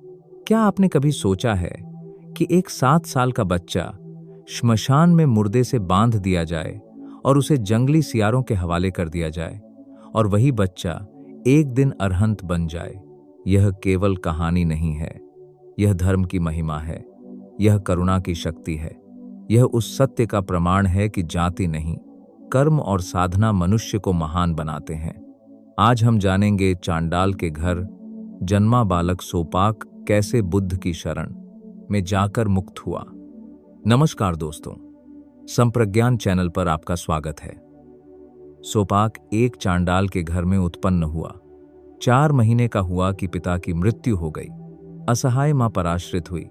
क्या आपने कभी सोचा है कि एक 7 साल का बच्चा श्मशान में मुर्दे से बांध दिया जाए और उसे जंगली सियारों के हवाले कर दिया जाए और वही बच्चा एक दिन अरहंत बन जाए? यह केवल कहानी नहीं है, यह धर्म की महिमा है, यह करुणा की शक्ति है। यह उस सत्य का प्रमाण है कि जाति नहीं, कर्म और साधना मनुष्य को महान बनाते हैं। आज हम जानेंगे चांडाल के घर जन्मा बालक सोपाक कैसे बुद्ध की शरण में जाकर मुक्त हुआ। नमस्कार दोस्तों, संप्रज्ञान चैनल पर आपका स्वागत है। सोपाक एक चांडाल के घर में उत्पन्न हुआ। 4 महीने का हुआ कि पिता की मृत्यु हो गई। असहाय मां पर आश्रित हुई।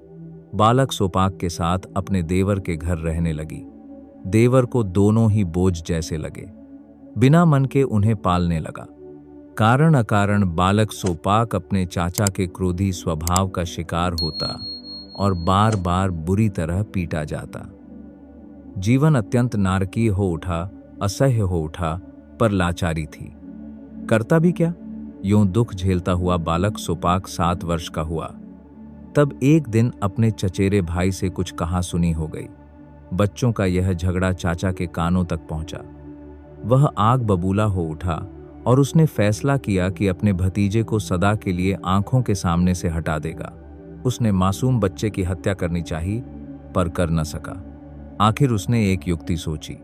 बालक सोपाक के साथ अपने देवर के घर रहने लगी। देवर को दोनों ही बोझ जैसे लगे। बिना मन के उन्हें पालने लगा। कारण अकारण बालक सोपाक अपने चाचा के क्रोधी स्वभाव का शिकार होता और बार बार बुरी तरह पीटा जाता। जीवन अत्यंत नारकीय हो उठा, असह्य हो उठा, पर लाचारी थी। करता भी क्या? यूं दुख झेलता हुआ बालक सोपाक 7 वर्ष का हुआ। तब एक दिन अपने चचेरे भाई से कुछ कहा सुनी हो गई। बच्चों का यह झगड़ा चाचा के कानों तक पहुंचा। वह आग बबूला हो उठा और उसने फैसला किया कि अपने भतीजे को सदा के लिए आंखों के सामने से हटा देगा। उसने मासूम बच्चे की हत्या करनी चाहिए, पर कर न सका। आखिर उसने एक युक्ति सोची।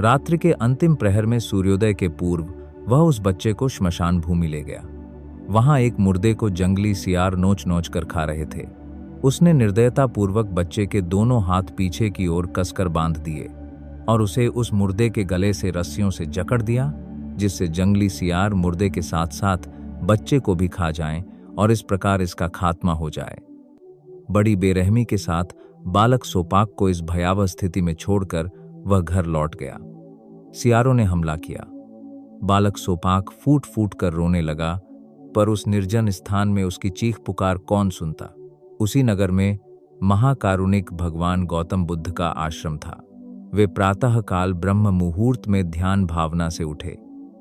रात्रि के अंतिम प्रहर में सूर्योदय के पूर्व वह उस बच्चे को श्मशान भूमि ले गया। वहां एक मुर्दे को जंगली सियार नोच नोच कर खा रहे थे। उसने निर्दयतापूर्वक बच्चे के दोनों हाथ पीछे की ओर कसकर बांध दिए और उसे उस मुर्दे के गले से रस्सियों से जकड़ दिया, जिससे जंगली सियार मुर्दे के साथ साथ बच्चे को भी खा जाएं और इस प्रकार इसका खात्मा हो जाए। बड़ी बेरहमी के साथ बालक सोपाक को इस भयावह स्थिति में छोड़कर वह घर लौट गया। सियारों ने हमला किया। बालक सोपाक फूट फूट कर रोने लगा, पर उस निर्जन स्थान में उसकी चीख पुकार कौन सुनता? उसी नगर में महाकारुणिक भगवान गौतम बुद्ध का आश्रम था। वे प्रातःकाल ब्रह्म मुहूर्त में ध्यान भावना से उठे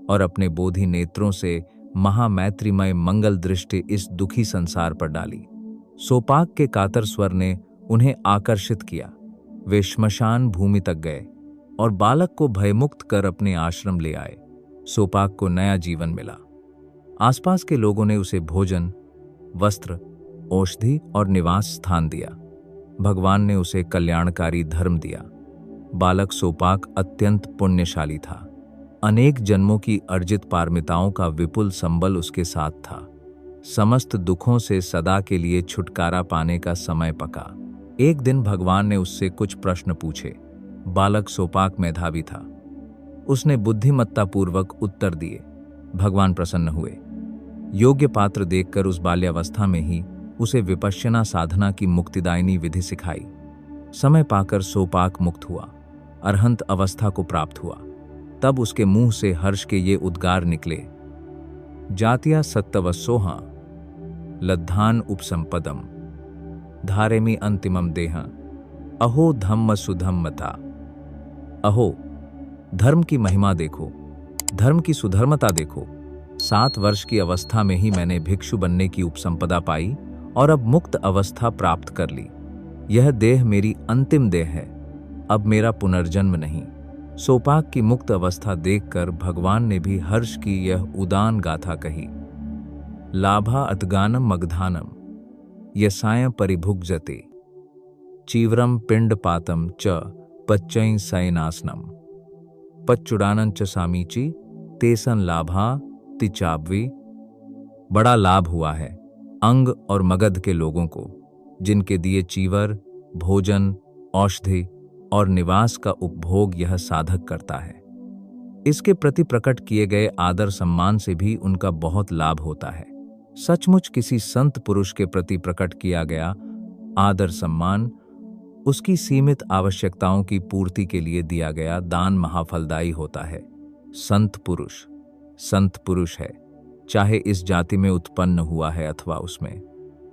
और अपने बोधि नेत्रों से महामैत्रीमय मंगल दृष्टि इस दुखी संसार पर डाली। सोपाक के कातर स्वर ने उन्हें आकर्षित किया। वे श्मशान भूमि तक गए और बालक को भयमुक्त कर अपने आश्रम ले आए। सोपाक को नया जीवन मिला। आसपास के लोगों ने उसे भोजन, वस्त्र, औषधि और निवास स्थान दिया। भगवान ने उसे कल्याणकारी धर्म दिया। बालक सोपाक अत्यंत पुण्यशाली था। अनेक जन्मों की अर्जित पारमिताओं का विपुल संबल उसके साथ था। समस्त दुखों से सदा के लिए छुटकारा पाने का समय पका। एक दिन भगवान ने उससे कुछ प्रश्न पूछे। बालक सोपाक मेधावी था। उसने बुद्धिमत्तापूर्वक उत्तर दिए। भगवान प्रसन्न हुए। योग्य पात्र देखकर उस बाल्यावस्था में ही उसे विपश्यना साधना की मुक्तिदायिनी विधि सिखाई। समय पाकर सोपाक मुक्त हुआ, अरहंत अवस्था को प्राप्त हुआ। तब उसके मुंह से हर्ष के ये उद्गार निकले। जातिया सत्तवसोहा लद्धान उपसंपदम धारेमि अंतिमम देह अहो धम्म सुधम्मता। अहो, धर्म की महिमा देखो, धर्म की सुधर्मता देखो। 7 वर्ष की अवस्था में ही मैंने भिक्षु बनने की उपसंपदा पाई और अब मुक्त अवस्था प्राप्त कर ली। यह देह मेरी अंतिम देह है, अब मेरा पुनर्जन्म नहीं। सोपाक की मुक्त अवस्था देखकर भगवान ने भी हर्ष की यह उदान गाथा कही। लाभा अतगानम मगधानम यसाय परिभुग्जते चीव्रम पिंडपातम च पच्चै सैनासनम पच्चुडानन च सामीची तेसन लाभा तिचाब्वी। बड़ा लाभ हुआ है अंग और मगध के लोगों को, जिनके दिए चीवर, भोजन, औषधि और निवास का उपभोग यह साधक करता है। इसके प्रति प्रकट किए गए आदर सम्मान से भी उनका बहुत लाभ होता है। सचमुच किसी संत पुरुष के प्रति प्रकट किया गया आदर सम्मान उसकी सीमित आवश्यकताओं की पूर्ति के लिए दिया गया दान महाफलदायी होता है। संत पुरुष है, चाहे इस जाति में उत्पन्न हुआ है अथवा उसमें,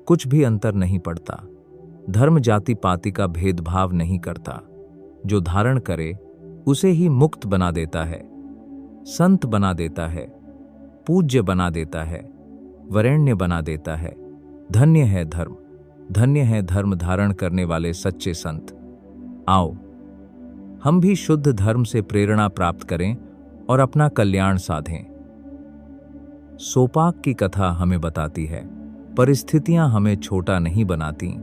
कुछ भी अंतर नहीं पड़ता। धर्म जाति पाति का भेदभाव नहीं करता। जो धारण करे उसे ही मुक्त बना देता है, संत बना देता है, पूज्य बना देता है, वरेण्य बना देता है, धन्य है धर्म, धन्य है धर्म धारण करने वाले सच्चे संत। आओ हम भी शुद्ध धर्म से प्रेरणा प्राप्त करें और अपना कल्याण साधें। सोपाक की कथा हमें बताती है, परिस्थितियां हमें छोटा नहीं बनाती,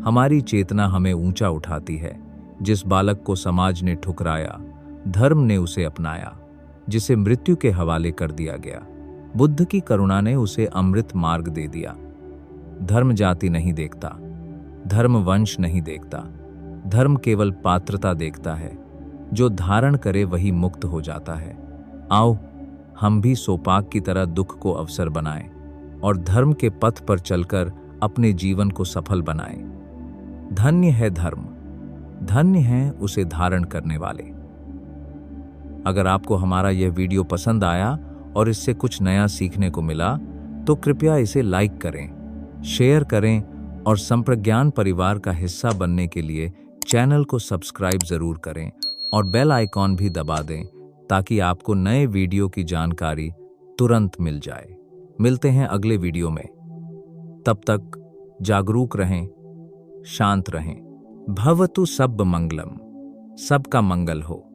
हमारी चेतना हमें ऊंचा उठाती है। जिस बालक को समाज ने ठुकराया, धर्म ने उसे अपनाया। जिसे मृत्यु के हवाले कर दिया गया, बुद्ध की करुणा ने उसे अमृत मार्ग दे दिया। धर्म जाति नहीं देखता, धर्म वंश नहीं देखता, धर्म केवल पात्रता देखता है। जो धारण करे वही मुक्त हो जाता है। आओ हम भी सोपाक की तरह दुख को अवसर बनाएं और धर्म के पथ पर चलकर अपने जीवन को सफल बनाएं। धन्य है धर्म, धन्य है उसे धारण करने वाले। अगर आपको हमारा यह वीडियो पसंद आया और इससे कुछ नया सीखने को मिला तो कृपया इसे लाइक करें, शेयर करें और संप्रज्ञान परिवार का हिस्सा बनने के लिए चैनल को सब्सक्राइब जरूर करें और बेल आइकॉन भी दबा दें ताकि आपको नए वीडियो की जानकारी तुरंत मिल जाए। मिलते हैं अगले वीडियो में। तब तक जागरूक रहें, शांत रहें। भवतु सब मंगलम, सबका मंगल हो।